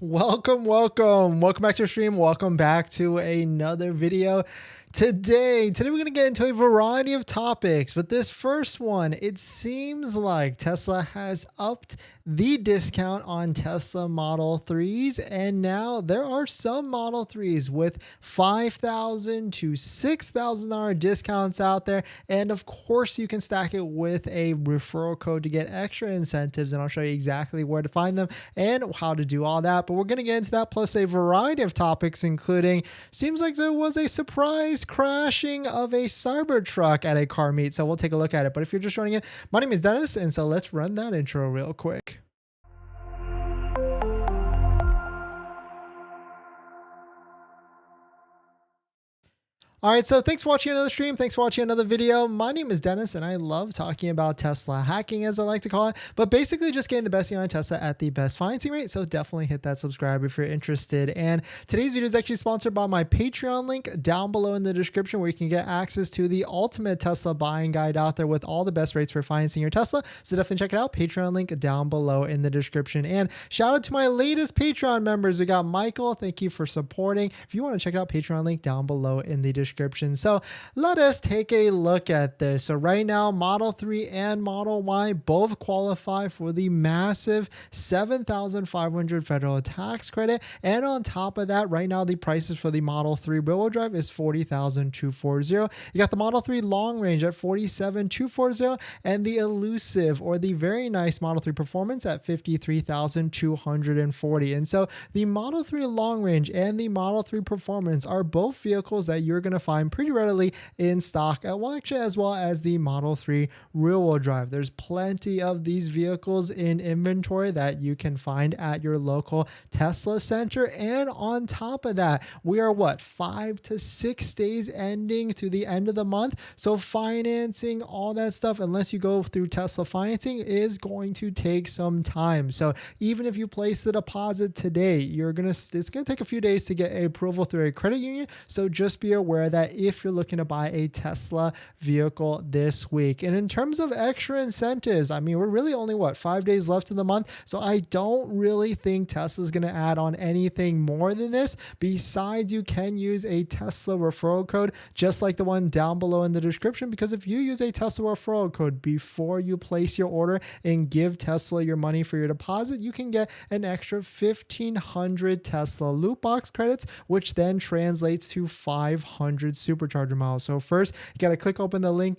Welcome back to the stream. Welcome back to another video. Today we're going to get into a variety of topics, but this first one, it seems like Tesla has upped the discount on Tesla Model 3s, and now there are some Model 3s with $5,000 to $6,000 discounts out there, and of course you can stack it with a referral code to get extra incentives, and I'll show you exactly where to find them and how to do all that. But we're going to get into that plus a variety of topics, including seems like there was a surprise crashing of a Cybertruck at a car meet, so we'll take a look at it. But if you're just joining in, my name is Dennis, and so let's run that intro real quick. All right, so thanks for watching another stream. Thanks for watching another video. My name is Dennis, and I love talking about Tesla hacking, as I like to call it, but basically just getting the best deal on Tesla at the best financing rate. So definitely hit that subscribe if you're interested. And today's video is actually sponsored by my Patreon link down below in the description, where you can get access to the ultimate Tesla buying guide out there with all the best rates for financing your Tesla. So definitely check it out. Patreon link down below in the description. And shout out to my latest Patreon members. We got Michael. Thank you for supporting. If you want to check out Patreon link down below in the description. So let us take a look at this. So right now, Model 3 and Model Y both qualify for the massive $7,500 federal tax credit. And on top of that, right now, the prices for the Model 3 rear-wheel drive is $40,240. You got the Model 3 long range at $47,240, and the elusive or the very nice Model 3 performance at $53,240. And so the Model 3 long range and the Model 3 performance are both vehicles that you're going to find pretty readily in stock, actually, as well as the Model 3 rear-wheel drive. There's plenty of these vehicles in inventory that you can find at your local Tesla center. And on top of that, we are 5 to 6 days ending to the end of the month. So financing, all that stuff, unless you go through Tesla financing, is going to take some time. So even if you place the deposit today, it's gonna take a few days to get approval through a credit union. So just be aware that if you're looking to buy a Tesla vehicle this week. And in terms of extra incentives, I mean, we're really only 5 days left in the month. So I don't really think Tesla's going to add on anything more than this. Besides, you can use a Tesla referral code, just like the one down below in the description, because if you use a Tesla referral code before you place your order and give Tesla your money for your deposit, you can get an extra 1,500 Tesla loot box credits, which then translates to 500 supercharger miles. So first, you got to click open the link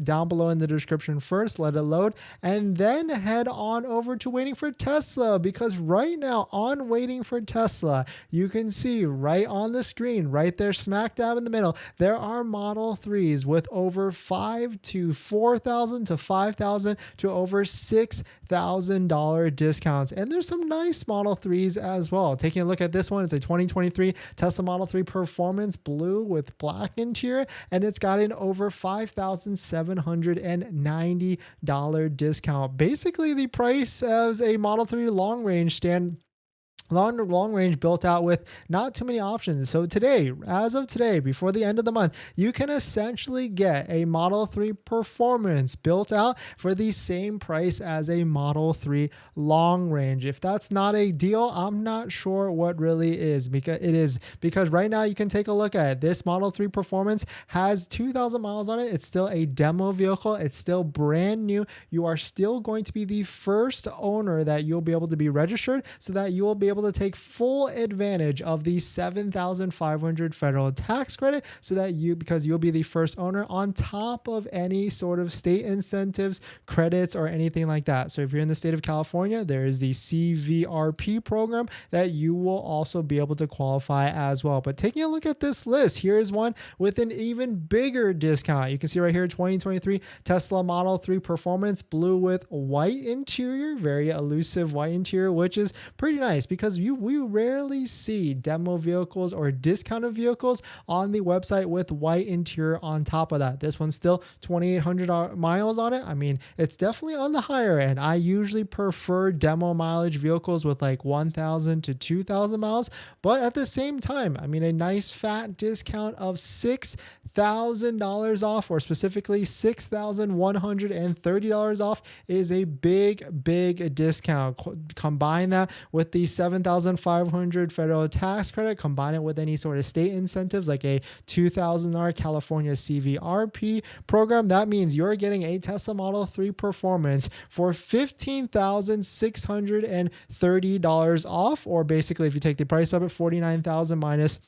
down below in the description first, let it load, and then head on over to Waiting for Tesla, because right now on Waiting for Tesla, you can see right on the screen, right there smack dab in the middle, there are Model 3s with over $5,000 to $4,000 to $5,000 to over $6,000 discounts. And there's some nice Model 3s as well. Taking a look at this one, it's a 2023 Tesla Model 3 Performance Blue with black interior, and it's got an over $5,790 discount. Basically the price as a Model 3 long range long range built out with not too many options. So today, as of today, before the end of the month, you can essentially get a Model 3 Performance built out for the same price as a Model 3 long range. If that's not a deal, I'm not sure what really is, because right now you can take a look at it. This Model 3 Performance has 2,000 miles on it. It's still a demo vehicle. It's still brand new. You are still going to be the first owner that you'll be able to be registered, so that you will be able to take full advantage of the $7,500 federal tax credit, so that because you'll be the first owner, on top of any sort of state incentives, credits, or anything like that. So if you're in the state of California, there is the CVRP program that you will also be able to qualify as well. But taking a look at this list, here is one with an even bigger discount. You can see right here, 2023 Tesla Model 3 Performance Blue with white interior, very elusive white interior, which is pretty nice, because we rarely see demo vehicles or discounted vehicles on the website with white interior on top of that. This one's still 2,800 miles on it. I mean, it's definitely on the higher end. I usually prefer demo mileage vehicles with 1,000 to 2,000 miles, but at the same time, I mean, a nice fat discount of $6,000 off, or specifically $6,130 off, is a big discount. Combine that with the $7,000 7,500 federal tax credit, combine it with any sort of state incentives like a $2,000 California CVRP program. That means you're getting a Tesla Model 3 Performance for $15,630 off, or basically if you take the price of it, $49,000 minus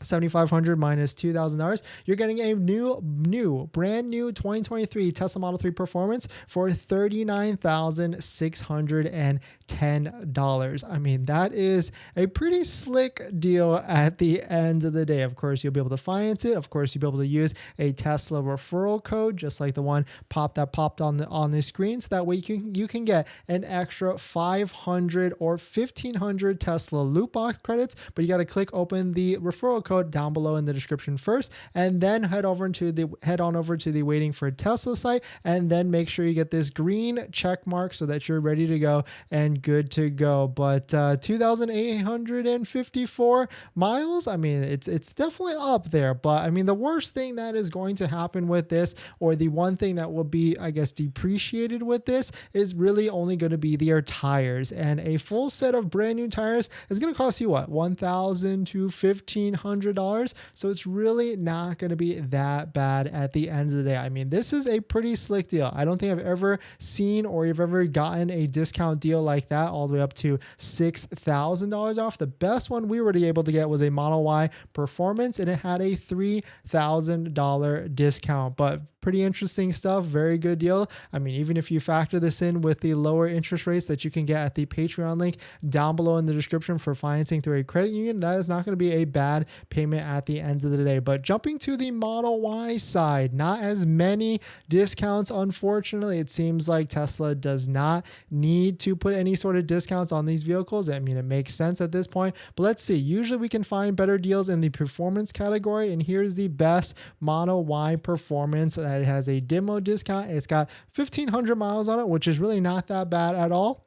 $7,500 minus $2,000, you're getting a brand new 2023 Tesla Model 3 Performance for $39,610. I mean, that is a pretty slick deal at the end of the day. Of course, you'll be able to finance it. Of course, you'll be able to use a Tesla referral code, just like the one popped on the screen. So that way you can get an extra 500 or 1,500 Tesla loot box credits, but you got to click open the referral code down below in the description first, and then head on over to the waiting for Tesla site, and then make sure you get this green check mark so that you're ready to go and good to go. But 2,854 miles, I mean, it's definitely up there. But I mean, the worst thing that is going to happen with this, or the one thing that will be, I guess, depreciated with this, is really only going to be their tires. And a full set of brand new tires is going to cost you what, $1,000 to $1,500. So it's really not going to be that bad at the end of the day. I mean, this is a pretty slick deal. I don't think I've ever seen or you've ever gotten a discount deal like that all the way up to $6,000 off. The best one we were able to get was a Model Y Performance, and it had a $3,000 discount. But pretty interesting stuff. Very good deal. I mean, even if you factor this in with the lower interest rates that you can get at the Patreon link down below in the description for financing through a credit union, that is not going to be a bad payment at the end of the day. But jumping to the Model Y side, not as many discounts, unfortunately. It seems like Tesla does not need to put any sort of discounts on these vehicles. I mean, it makes sense at this point, but let's see. Usually we can find better deals in the performance category, and here's the best Model Y Performance that has a demo discount. It's got 1,500 miles on it, which is really not that bad at all.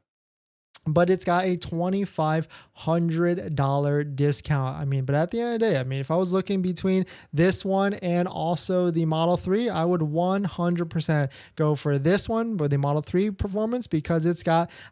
But it's got a $2,500 discount. I mean, but at the end of the day, I mean, if I was looking between this one and also the Model 3, I would 100% go for this one, but the Model 3 Performance, because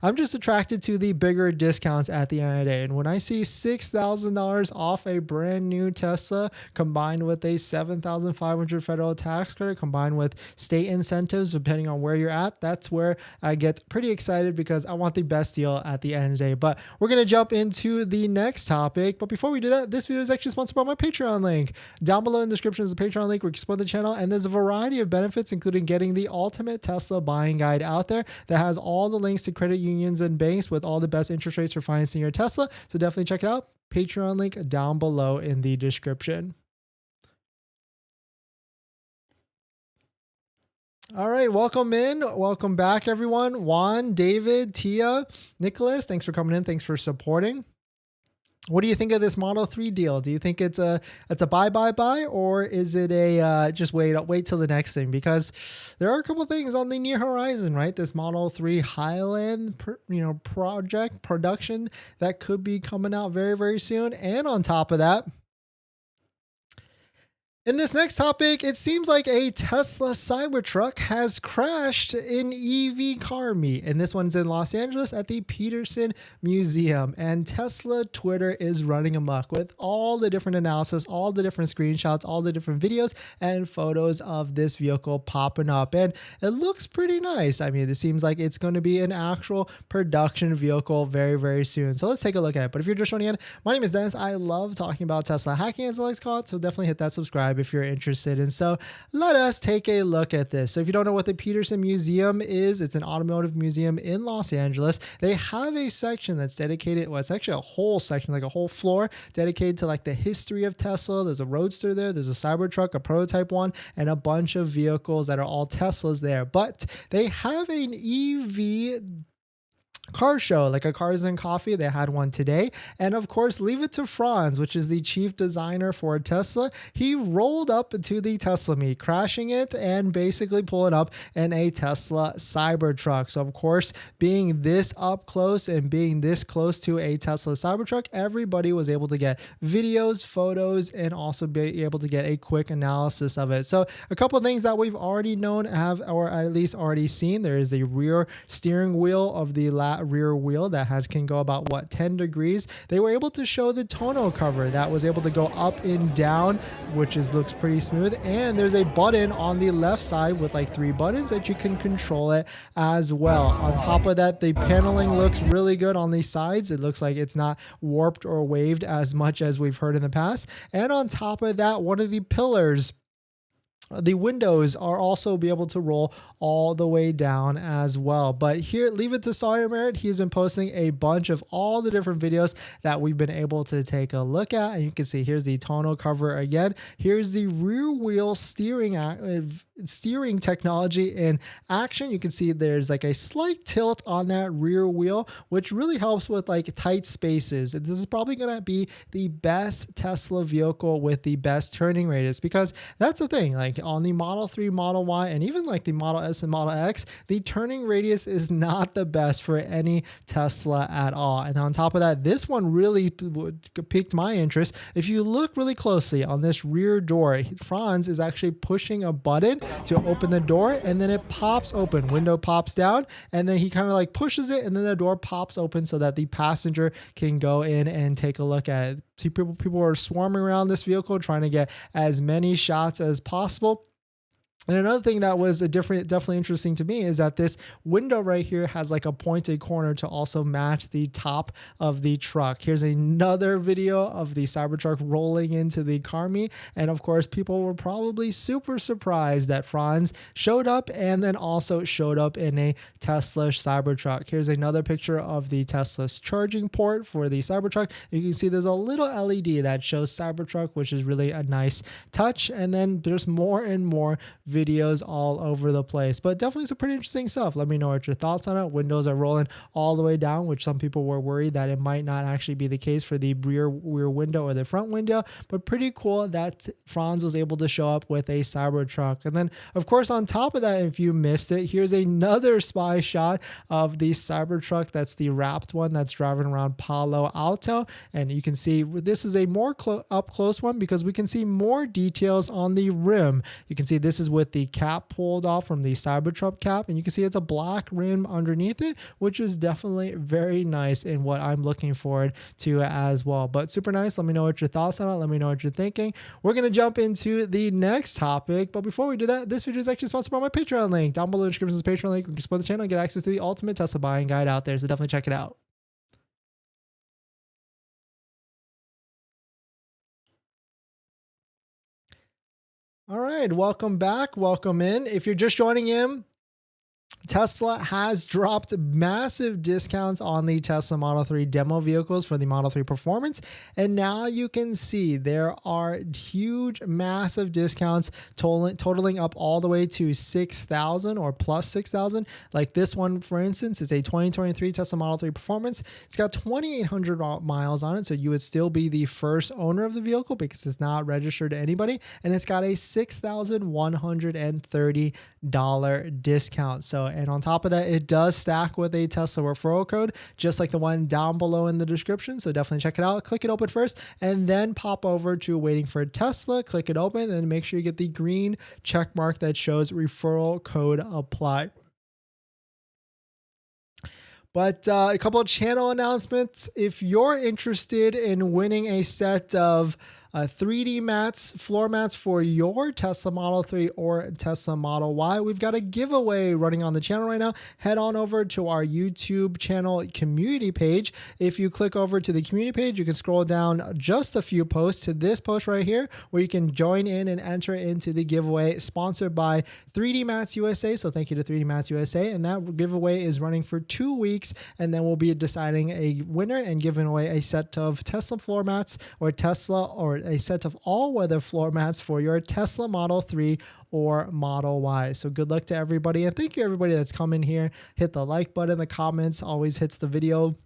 I'm just attracted to the bigger discounts at the end of the day. And when I see $6,000 off a brand new Tesla, combined with a $7,500 federal tax credit, combined with state incentives, depending on where you're at, that's where I get pretty excited, because I want the best deal at the end of the day. But we're going to jump into the next topic. But before we do that, this video is actually sponsored by my Patreon link. Down below in the description is the Patreon link where you can support the channel, and there's a variety of benefits, including getting the ultimate Tesla buying guide out there that has all the links to credit unions and banks with all the best interest rates for financing your Tesla. So definitely check it out. Patreon link down below in the description. All right, welcome back, everyone. Juan, David, Tia, Nicholas, thanks for coming in. Thanks for supporting. What do you think of this Model 3 deal? Do you think it's a buy, or is it a just wait till the next thing? Because there are a couple of things on the near horizon, right? This Model 3 Highland, production that could be coming out very, very soon. And on top of that, in this next topic, it seems like a Tesla Cybertruck has crashed in EV car meet, and this one's in Los Angeles at the Peterson Museum, and Tesla Twitter is running amok with all the different analysis, all the different screenshots, all the different videos and photos of this vehicle popping up, and it looks pretty nice. I mean, it seems like it's going to be an actual production vehicle very, very soon. So let's take a look at it. But if you're just joining in, my name is Dennis. I love talking about Tesla hacking, as I like to call it, so definitely hit that subscribe if you're interested. And so let us take a look at this. So if you don't know what the Peterson Museum is, it's an automotive museum in Los Angeles. They have a section that's dedicated, well, it's actually a whole section, like a whole floor dedicated to like the history of Tesla. There's a Roadster there, there's a Cybertruck, a prototype one, and a bunch of vehicles that are all Teslas there. But they have an EV car show, like a Cars and Coffee. They had one today. And of course, Leave It to Franz, which is the chief designer for Tesla. He rolled up to the Tesla meet, crashing it and basically pulling up in a Tesla Cybertruck. So of course, being this up close and being this close to a Tesla Cybertruck, everybody was able to get videos, photos, and also be able to get a quick analysis of it. So a couple of things that we've already known or at least already seen. There is the rear steering wheel of the that rear wheel that can go about what, 10 degrees. They were able to show the tonneau cover that was able to go up and down, which looks pretty smooth. And there's a button on the left side with like 3 buttons that you can control it as well. On top of that, the paneling looks really good on the sides. It looks like it's not warped or waved as much as we've heard in the past. And on top of that, one of the pillars, the windows are also be able to roll all the way down as well. But here, leave it to Sawyer Merritt. He's been posting a bunch of all the different videos that we've been able to take a look at. And you can see here's the tonneau cover again. Here's the rear wheel steering technology in action. You can see there's like a slight tilt on that rear wheel, which really helps with like tight spaces. This is probably going to be the best Tesla vehicle with the best turning radius, because that's the thing, like on the Model 3, Model Y, and even like the Model S and Model X, the turning radius is not the best for any Tesla at all. And on top of that, this one really piqued my interest. If you look really closely on this rear door, Franz is actually pushing a button to open the door, and then it pops open. Window pops down, and then he kind of like pushes it, and then the door pops open so that the passenger can go in and take a look at it. People are swarming around this vehicle trying to get as many shots as possible. And another thing that was definitely interesting to me is that this window right here has like a pointed corner to also match the top of the truck. Here's another video of the Cybertruck rolling into the Carmi. And of course, people were probably super surprised that Franz showed up and then also showed up in a Tesla Cybertruck. Here's another picture of the Tesla's charging port for the Cybertruck. You can see there's a little LED that shows Cybertruck, which is really a nice touch. And then there's more and more videos all over the place, but definitely some pretty interesting stuff. Let me know what your thoughts on it. Windows are rolling all the way down, which some people were worried that it might not actually be the case for the rear window or the front window, but pretty cool that Franz was able to show up with a Cybertruck. And then of course, on top of that, if you missed it, here's another spy shot of the Cybertruck. That's the wrapped one that's driving around Palo Alto. And you can see this is a more up close one because we can see more details on the rim. You can see this is with the cap pulled off from the Cybertruck cap, and you can see it's a black rim underneath it, which is definitely very nice and what I'm looking forward to as well. But super nice. Let me know what your thoughts on it. Let me know what you're thinking. We're going to jump into the next topic, but before we do that, this video is actually sponsored by my Patreon link. Down below in the description is the Patreon link. You can support the channel and get access to the ultimate Tesla buying guide out there, so definitely check it out. All right, welcome back. Welcome in. If you're just joining in, Tesla has dropped massive discounts on the Tesla Model 3 demo vehicles for the Model 3 Performance. And now you can see there are huge, massive discounts totaling up all the way to 6,000 or plus 6,000. Like this one, for instance, is a 2023 Tesla Model 3 Performance. It's got 2,800 miles on it, so you would still be the first owner of the vehicle because it's not registered to anybody. And it's got a $6,130 discount. So, and on top of that, it does stack with a Tesla referral code, just like the one down below in the description. So definitely check it out. Click it open first, and then pop over to waiting for Tesla. Click it open, and make sure you get the green check mark that shows referral code apply. But a couple of channel announcements. If you're interested in winning a set of 3D mats, floor mats for your Tesla Model 3 or Tesla Model Y, we've got a giveaway running on the channel right now. Head on over to our YouTube channel community page. If you click over to the community page, you can scroll down just a few posts to this post right here, where you can join in and enter into the giveaway sponsored by 3D Mats USA. So thank you to 3D Mats USA. And that giveaway is running for 2 weeks. And then we'll be deciding a winner and giving away a set of Tesla floor mats or a set of all-weather floor mats for your Tesla Model 3 or Model Y. So good luck to everybody, and thank you everybody that's come in here. Hit the like button. The comments always hits the video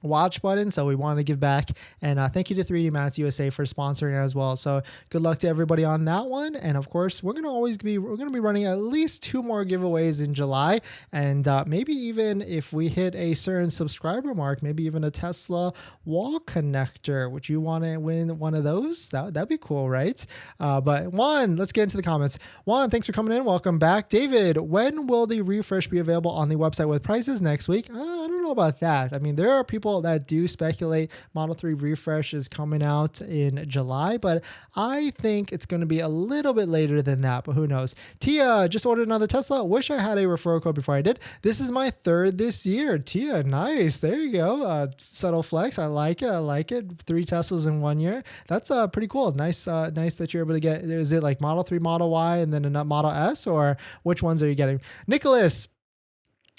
watch button, so we want to give back. And thank you to 3D Mats USA for sponsoring as well. So good luck to everybody on that one. And of course, we're gonna be running at least 2 more giveaways in July, and maybe even if we hit a certain subscriber mark, maybe even a Tesla wall connector. Would you want to win one of those? That'd be cool, right? But Juan, let's get into the comments. Juan, thanks for coming in. Welcome back. David, when will the refresh be available on the website with prices next week? I don't know about that. I mean, there are people that do speculate Model 3 refresh is coming out in July, but I think it's going to be a little bit later than that, but who knows. Tia, just ordered another Tesla. Wish I had a referral code before I did. This is my 3rd this year. Tia, nice. There you go. Subtle flex. I like it. I like it. 3 Teslas in 1 year. That's pretty cool. Nice that you're able to get. Is it like Model 3, Model Y, and then a Model S, or which ones are you getting? Nicholas,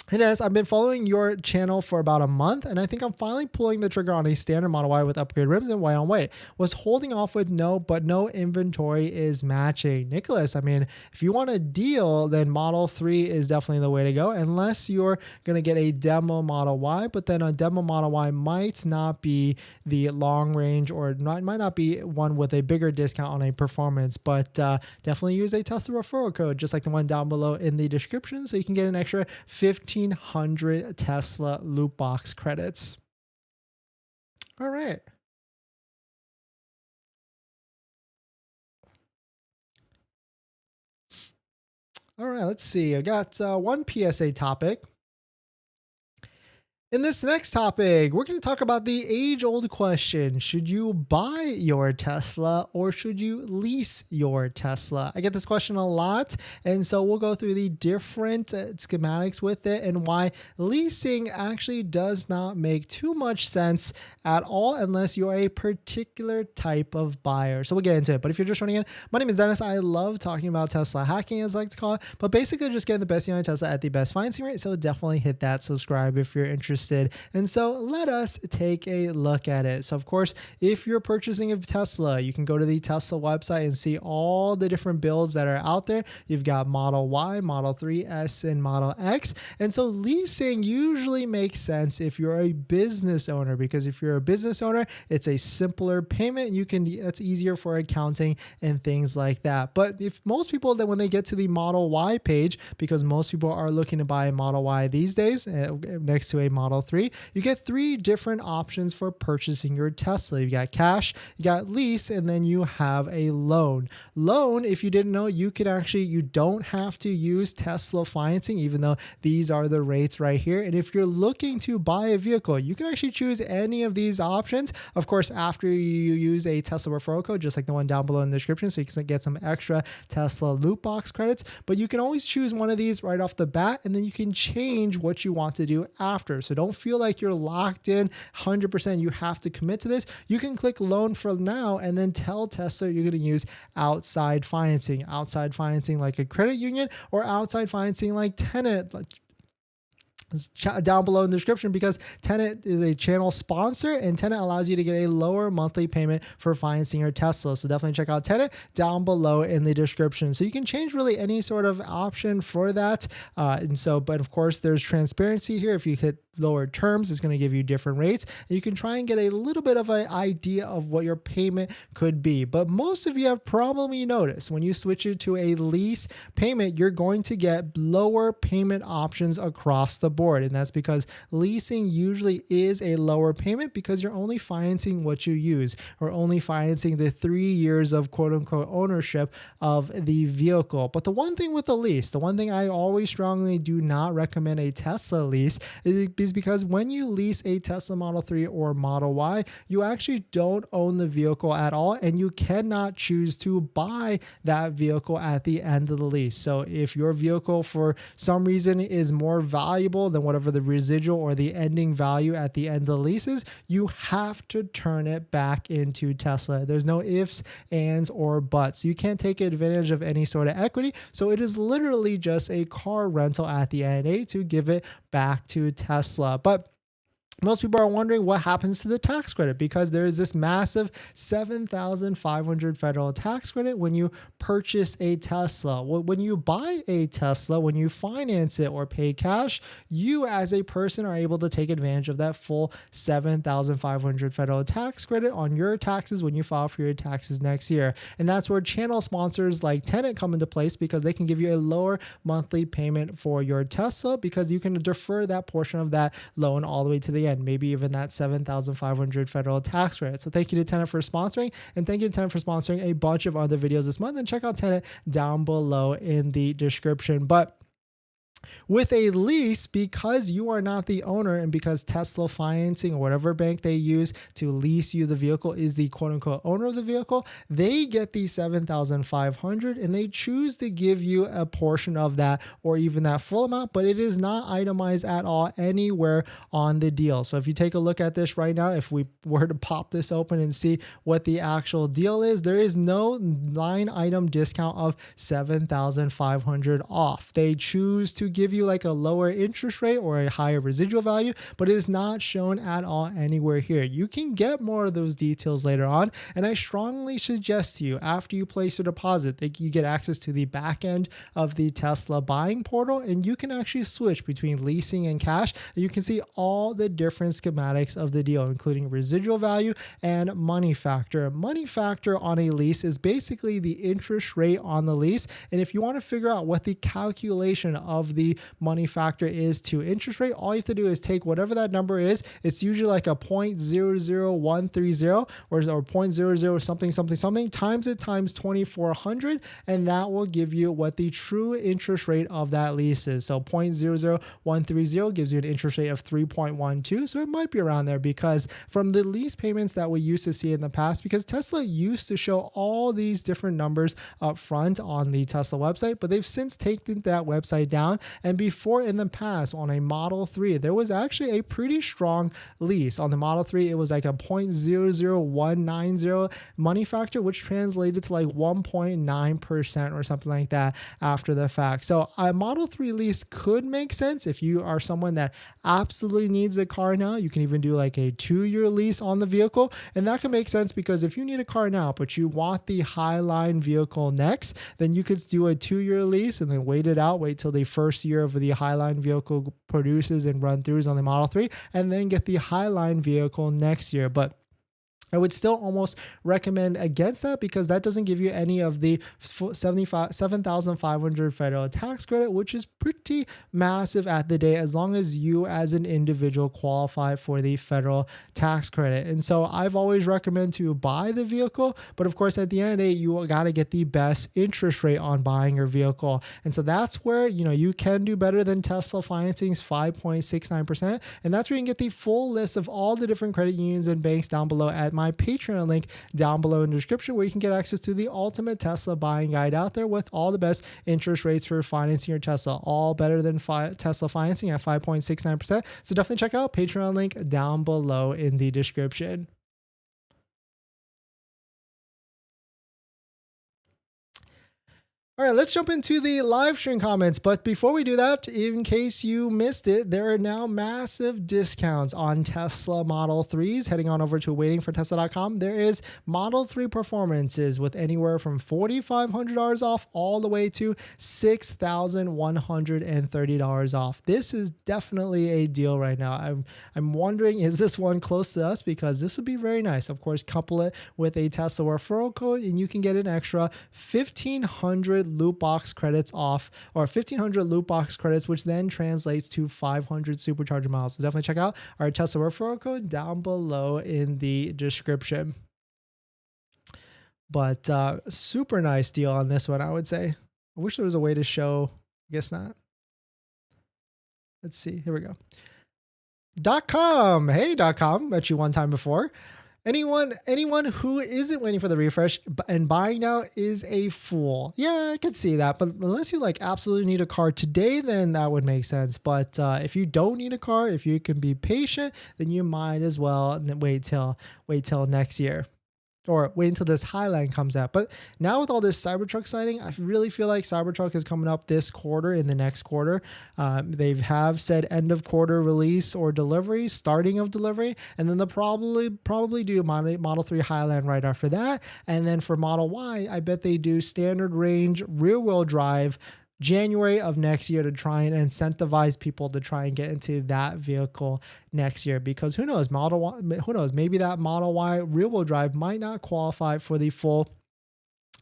hey Dennis, I've been following your channel for about a month, and I think I'm finally pulling the trigger on a standard Model Y with upgrade rims and white on white. Was holding off with no inventory is matching. Nicholas, I mean, if you want a deal, then Model 3 is definitely the way to go, unless you're going to get a demo Model Y, but then a demo Model Y might not be the long range, or might not be one with a bigger discount on a performance, but definitely use a Tesla referral code, just like the one down below in the description, so you can get an extra 1,500 Tesla loot box credits. All right. All right, let's see. I got one PSA topic. In this next topic, we're going to talk about the age-old question: should you buy your Tesla or should you lease your Tesla? I get this question a lot, and so we'll go through the different schematics with it and why leasing actually does not make too much sense at all unless you're a particular type of buyer. So we'll get into it. But if you're just joining in, my name is Dennis. I love talking about Tesla hacking, as I like to call it, but basically just getting the best deal on Tesla at the best financing rate. So definitely hit that subscribe if you're interested. And so let us take a look at it. So of course, if you're purchasing a Tesla, you can go to the Tesla website and see all the different builds that are out there. You've got Model Y, Model 3, S, and Model X. And so leasing usually makes sense if you're a business owner, because if you're a business owner, it's a simpler payment. It's easier for accounting and things like that. But if most people, that when they get to the Model Y page, because most people are looking to buy a Model Y these days next to a Model 3, you get 3 different options for purchasing your Tesla. You got cash, you got lease, and then you have a loan. Loan, if you didn't know, you don't have to use Tesla financing, even though these are the rates right here. And if you're looking to buy a vehicle, you can actually choose any of these options. Of course, after you use a Tesla referral code, just like the one down below in the description, so you can get some extra Tesla loot box credits. But you can always choose one of these right off the bat, and then you can change what you want to do after. So don't feel like you're locked in 100%. You have to commit to this. You can click loan for now and then tell Tesla you're going to use outside financing like a credit union, or outside financing like Tenet, down below in the description, because Tenet is a channel sponsor, and Tenet allows you to get a lower monthly payment for financing your Tesla. So definitely check out Tenet down below in the description. So you can change really any sort of option for that. But of course, there's transparency here. If you hit lower terms, it's going to give you different rates, and you can try and get a little bit of an idea of what your payment could be. But most of you have probably noticed when you switch it to a lease payment, you're going to get lower payment options across the board. And that's because leasing usually is a lower payment, because you're only financing what you use, or only financing the 3 years of quote unquote ownership of the vehicle. But the one thing with the lease, the one thing I always strongly do not recommend a Tesla lease is because when you lease a Tesla Model 3 or Model Y, you actually don't own the vehicle at all, and you cannot choose to buy that vehicle at the end of the lease. So if your vehicle for some reason is more valuable than whatever the residual or the ending value at the end of the lease is, you have to turn it back into Tesla. There's no ifs, ands, or buts. You can't take advantage of any sort of equity. So it is literally just a car rental at the end of the day to give it back to Tesla. But most people are wondering what happens to the tax credit, because there is this massive $7,500 federal tax credit when you purchase a Tesla. When you buy a Tesla, when you finance it or pay cash, you as a person are able to take advantage of that full $7,500 federal tax credit on your taxes when you file for your taxes next year. And that's where channel sponsors like Tenet come into place, because they can give you a lower monthly payment for your Tesla, because you can defer that portion of that loan all the way to the end, maybe even that $7,500 federal tax credit. So thank you to Tenet for sponsoring, and thank you to Tenet for sponsoring a bunch of other videos this month. And check out Tenet down below in the description. But with a lease, because you are not the owner, and because Tesla Financing or whatever bank they use to lease you the vehicle is the quote unquote owner of the vehicle, they get the $7,500 and they choose to give you a portion of that or even that full amount, but it is not itemized at all anywhere on the deal. So if you take a look at this right now, if we were to pop this open and see what the actual deal is, there is no line item discount of $7,500 off. They choose to give you like a lower interest rate or a higher residual value, but it is not shown at all anywhere here. You can get more of those details later on, and I strongly suggest to you, after you place your deposit, that you get access to the back end of the Tesla buying portal, and you can actually switch between leasing and cash, and you can see all the different schematics of the deal, including residual value and money factor. Money factor on a lease is basically the interest rate on the lease, and if you want to figure out what the calculation of the money factor is to interest rate, all you have to do is take whatever that number is. It's usually like a 0.00130 or 0.00 something something something times it times 2400, and that will give you what the true interest rate of that lease is. So 0.00130 gives you an interest rate of 3.12. So it might be around there, because from the lease payments that we used to see in the past, because Tesla used to show all these different numbers up front on the Tesla website, but they've since taken that website down. And before, in the past, on a Model 3, there was actually a pretty strong lease. On the Model 3, it was like a 0.00190 money factor, which translated to like 1.9% or something like that after the fact. So a Model 3 lease could make sense if you are someone that absolutely needs a car now. You can even do like a 2-year lease on the vehicle, and that can make sense, because if you need a car now but you want the Highline vehicle next, then you could do a 2-year lease and then wait it out, wait till the first year of the Highline vehicle produces and run throughs on the Model 3, and then get the Highline vehicle next year. But I would still almost recommend against that, because that doesn't give you any of the $7,500 federal tax credit, which is pretty massive at the day, as long as you as an individual qualify for the federal tax credit. And so I've always recommended to buy the vehicle, but of course at the end of the day, you got to get the best interest rate on buying your vehicle. And so that's where, you can do better than Tesla Financing's 5.69%. And that's where you can get the full list of all the different credit unions and banks down below at my Patreon link down below in the description, where you can get access to the ultimate Tesla buying guide out there with all the best interest rates for financing your Tesla, all better than Tesla financing at 5.69%. So definitely check out Patreon link down below in the description. All right, let's jump into the live stream comments. But before we do that, in case you missed it, there are now massive discounts on Tesla Model 3s. Heading on over to waitingfortesla.com, there is Model 3 performances with anywhere from $4,500 off all the way to $6,130 off. This is definitely a deal right now. I'm wondering, is this one close to us? Because this would be very nice. Of course, couple it with a Tesla referral code, and you can get an extra 1,500 loot box credits off, or 1,500 loot box credits, which then translates to 500 supercharger miles. So definitely check out our Tesla referral code down below in the description. But super nice deal on this one, I would say. I wish there was a way to show. I guess not. Let's see. Here we go. .com. Hey, .com. Met you one time before. Anyone who isn't waiting for the refresh and buying now is a fool. Yeah, I could see that. But unless you absolutely need a car today, then that would make sense. But if you don't need a car, if you can be patient, then you might as well wait till next year. or wait until this Highline comes out. But now with all this Cybertruck sighting, I really feel like Cybertruck is coming up this quarter, in the next quarter. They have said end of quarter release or delivery, starting of delivery, and then they'll probably do Model 3 Highline right after that. And then for Model Y, I bet they do standard range rear wheel drive January of next year to try and incentivize people to try and get into that vehicle next year, because who knows, maybe that Model Y rear wheel drive might not qualify for the full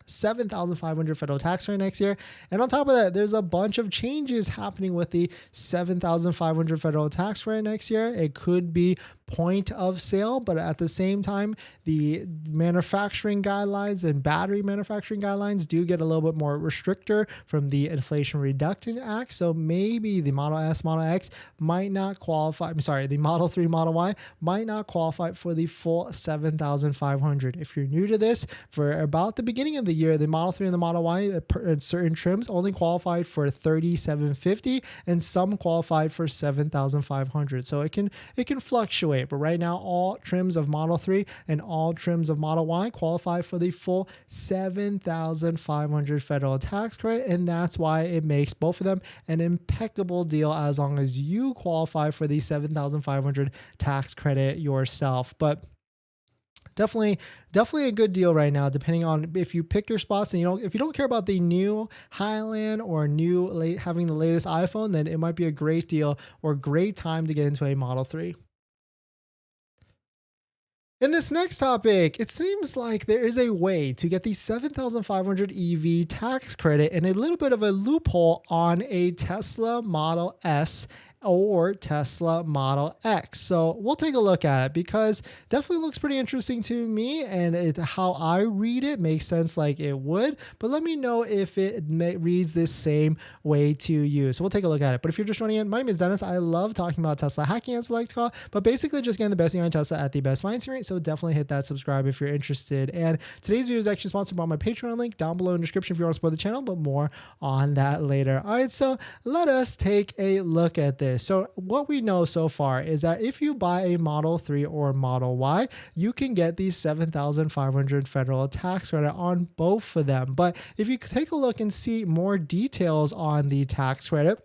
$7,500 federal tax rate next year. And on top of that, there's a bunch of changes happening with the $7,500 federal tax rate next year. It could be point of sale, but at the same time, the manufacturing guidelines and battery manufacturing guidelines do get a little bit more restrictor from the Inflation Reduction Act. So maybe the Model S, Model X might not qualify. I'm sorry, the Model 3, Model Y might not qualify for the full $7,500. If you're new to this, for about the beginning of the year, the Model 3 and the Model Y at certain trims only qualified for $3,750, and some qualified for $7,500. So it can fluctuate. But right now, all trims of Model 3 and all trims of Model Y qualify for the full $7,500 federal tax credit, and that's why it makes both of them an impeccable deal as long as you qualify for the $7,500 tax credit yourself. But definitely a good deal right now, depending on if you pick your spots. And if you don't care about the new Highland or having the latest iPhone, then it might be a great deal or great time to get into a Model 3. In this next topic, it seems like there is a way to get the $7,500 EV tax credit and a little bit of a loophole on a Tesla Model S or Tesla Model X. So we'll take a look at it, because definitely looks pretty interesting to me, and how I read it makes sense like it would, but let me know if it reads this same way to you. So we'll take a look at it. But if you're just joining in, my name is Dennis. I love talking about Tesla hacking, as I like to call it, but basically just getting the best behind Tesla at the best financing rate. So definitely hit that subscribe if you're interested. And today's video is actually sponsored by my Patreon link down below in the description if you want to support the channel, but more on that later. All right, so let us take a look at this. So what we know so far is that if you buy a Model 3 or Model Y, you can get the $7,500 federal tax credit on both of them. But if you take a look and see more details on the tax credit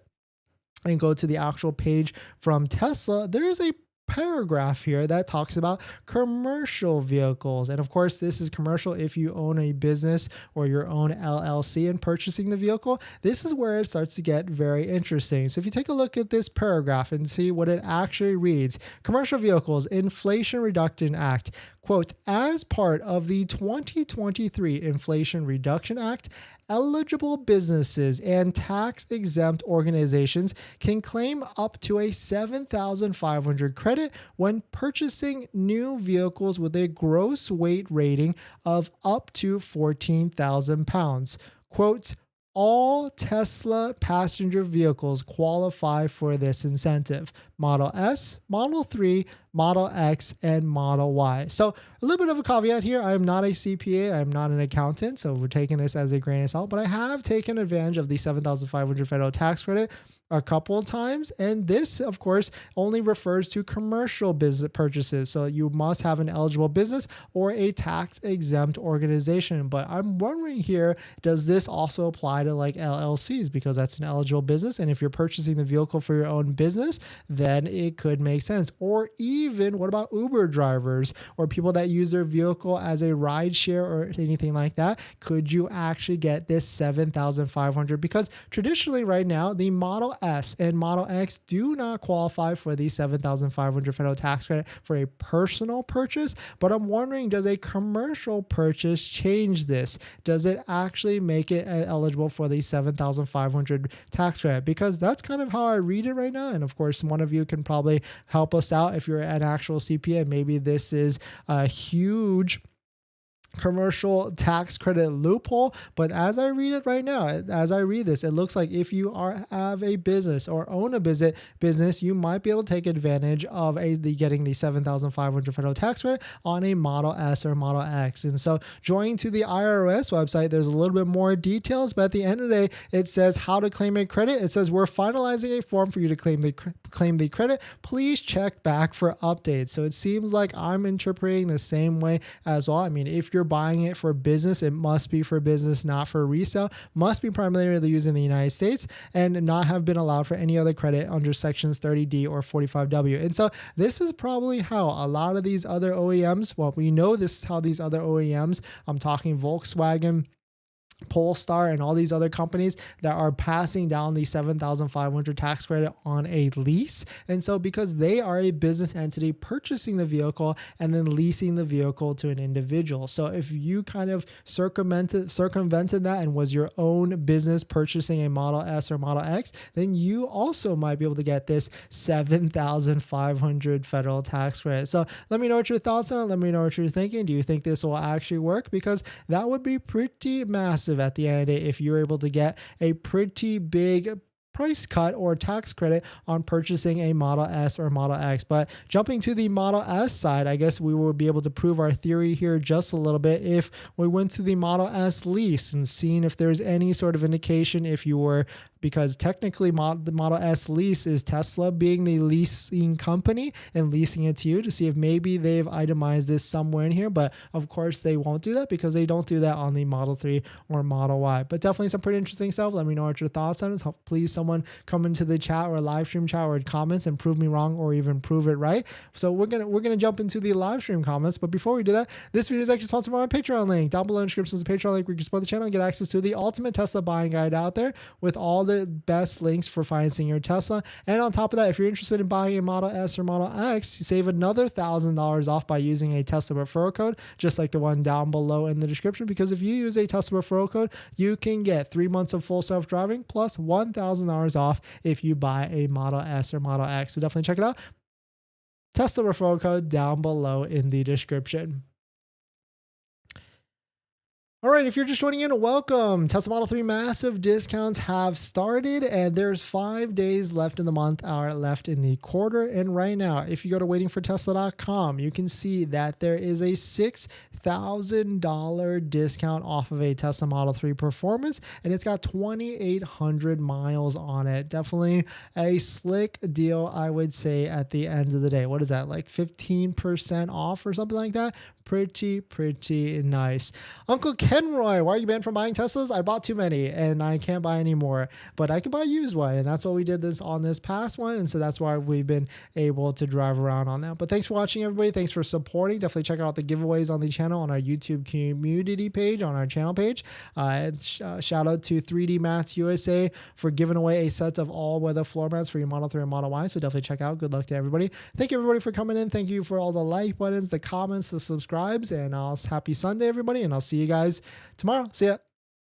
and go to the actual page from Tesla, there is a paragraph here that talks about commercial vehicles. And of course, this is commercial if you own a business or your own LLC and purchasing the vehicle. This is where it starts to get very interesting. So if you take a look at this paragraph and see what it actually reads, commercial vehicles, Inflation Reduction Act, quote, as part of the 2023 Inflation Reduction Act, eligible businesses and tax-exempt organizations can claim up to a $7,500 credit when purchasing new vehicles with a gross weight rating of up to 14,000 pounds. Quote, all Tesla passenger vehicles qualify for this incentive. Model S, Model 3, Model X, and Model Y. So a little bit of a caveat here. I am not a CPA. I am not an accountant. So we're taking this as a grain of salt. But I have taken advantage of the $7,500 federal tax credit a couple of times. And this, of course, only refers to commercial business purchases. So you must have an eligible business or a tax-exempt organization. But I'm wondering here, does this also apply to like LLCs? Because that's an eligible business. And if you're purchasing the vehicle for your own business, then it could make sense. Or even, what about Uber drivers or people that use their vehicle as a ride share or anything like that? Could you actually get this $7,500? Because traditionally right now, the Model S and Model X do not qualify for the $7,500 federal tax credit for a personal purchase. But I'm wondering, does a commercial purchase change this? Does it actually make it eligible for the $7,500 tax credit? Because that's kind of how I read it right now. And of course, one of you can probably help us out if you're an actual CPA. Maybe this is a huge commercial tax credit loophole. But as I read it right now, as I read this, it looks like if you have a business or own a business, you might be able to take advantage of getting the $7,500 federal tax credit on a Model S or Model X. And so joining to the IRS website, there's a little bit more details, but at the end of the day, it says how to claim a credit. It says we're finalizing a form for you to claim the credit. Please check back for updates. So it seems like I'm interpreting the same way as well. I mean, if you're buying it for business, it must be for business, not for resale, must be primarily used in the United States, and not have been allowed for any other credit under sections 30D or 45W. And so this is probably how a lot of these other OEMs, well, we know this is how these other OEMs, I'm talking Volkswagen, Polestar, and all these other companies that are passing down the $7,500 tax credit on a lease. And so because they are a business entity purchasing the vehicle and then leasing the vehicle to an individual. So if you kind of circumvented that and was your own business purchasing a Model S or Model X, then you also might be able to get this $7,500 federal tax credit. So let me know what your thoughts are. Let me know what you're thinking. Do you think this will actually work? Because that would be pretty massive at the end of the day if you're able to get a pretty big price cut or tax credit on purchasing a Model S or Model X. But jumping to the Model S side, I guess we will be able to prove our theory here just a little bit if we went to the Model S lease and seeing if there's any sort of indication if you were, because technically the Model S lease is Tesla being the leasing company and leasing it to you, to see if maybe they've itemized this somewhere in here. But of course they won't do that because they don't do that on the Model 3 or Model Y. But definitely some pretty interesting stuff. Let me know what your thoughts on it. Please someone come into the chat or live stream chat or comments and prove me wrong or even prove it right. So we're gonna jump into the live stream comments. But before we do that, this video is actually sponsored by my Patreon link. Down below in the description is a Patreon link where you can support the channel and get access to the ultimate Tesla buying guide out there with all the best links for financing your Tesla. And on top of that, if you're interested in buying a Model S or Model X, you save another $1,000 off by using a Tesla referral code, just like the one down below in the description. Because if you use a Tesla referral code, you can get 3 months of full self-driving plus $1,000 off if you buy a Model S or Model X. So definitely check it out. Tesla referral code down below in the description. All right, if you're just joining in, welcome. Tesla Model 3 massive discounts have started, and there's 5 days left in the month, hour left in the quarter. And right now, if you go to waitingfortesla.com, you can see that there is a $6,000 discount off of a Tesla Model 3 Performance, and it's got 2,800 miles on it. Definitely a slick deal, I would say, at the end of the day. What is that, like 15% off or something like that? Pretty nice. Uncle Kenroy, why are you banned from buying Teslas? I bought too many and I can't buy any more, but I can buy used one, and that's what we did this on this past one, and so that's why we've been able to drive around on that. But thanks for watching, everybody. Thanks for supporting. Definitely check out the giveaways on the channel, on our YouTube community page, on our channel page. Shout out to 3D Mats USA for giving away a set of all-weather floor mats for your Model 3 and Model Y, so definitely check out. Good luck to everybody. Thank you, everybody, for coming in. Thank you for all the like buttons, the comments, the subscribes, and happy Sunday, everybody, and I'll see you guys tomorrow. See ya.